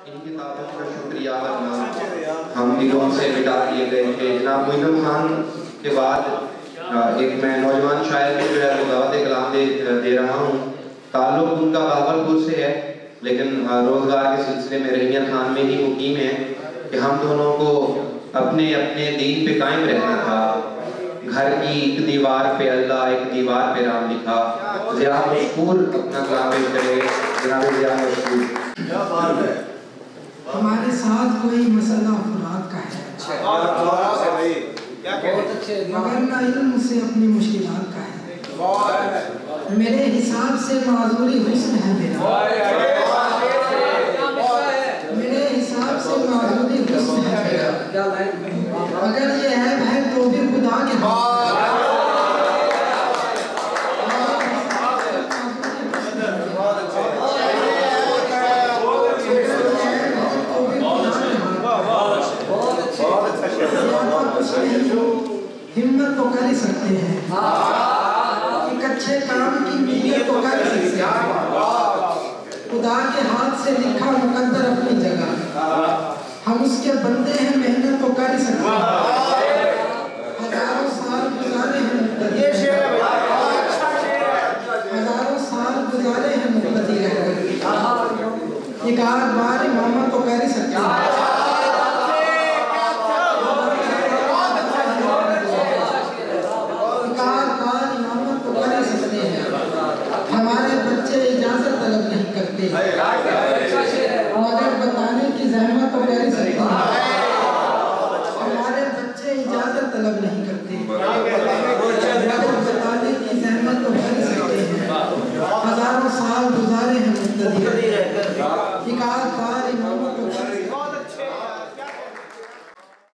इन किताबों का शुक्रिया करना हम दिलों से मिटा दिए गए थे। जनाब मोइनुल खान के बाद एक मैं नौजवान शायर को जो है दावत कलाम दे रहा हूँ। ताल्लुक उनका भागलपुर से है, लेकिन रोज़गार के सिलसिले में रहीमन खान में ही मुकीम है कि हम दोनों को अपने अपने दीन पे कायम रहना था। घर की एक दीवार पे अल्लाह, एक दीवार पे राम लिखा। ज़िया मशकूर अपना कलाम पेश करेंगे। जनाब ज़िया मशकूर। क्या बात है। हमारे साथ कोई मसला फुराद का है, मगर ना इल्म से अपनी मुश्किलात का है। मेरे हिसाब से माजूरी हुस्न है मेरा, मेरे हिसाब से माजूरी हुस्न है मेरा। अगर ये है तो भी खुदा के हिम्मत तो कर ही सकते हैं, एक अच्छे काम की नीयत तो कर ही सकते हैं। खुदा के हाथ से लिखा मुकद्दर अपनी जगह, हम उसके बंदे हैं, मेहनत तो कर ही सकते हैं। हजारों साल गुजारे हैं मुक्तदी, हजारों साल गुजारे हैं मुक्तदी रहकर, एक आध बार इमामत तो कर ही सकते हैं। हमारे बच्चे इजाजत तलब नहीं करते, मगर बताने की जहमत तो कर सकते हैं। हमारे बच्चे इजाजत तलब नहीं करते, मगर बताने की जहमत तो कर सकते हैं। हजारों साल गुजारे हैं मुक्तदी, एक आध बार इमामत तो कर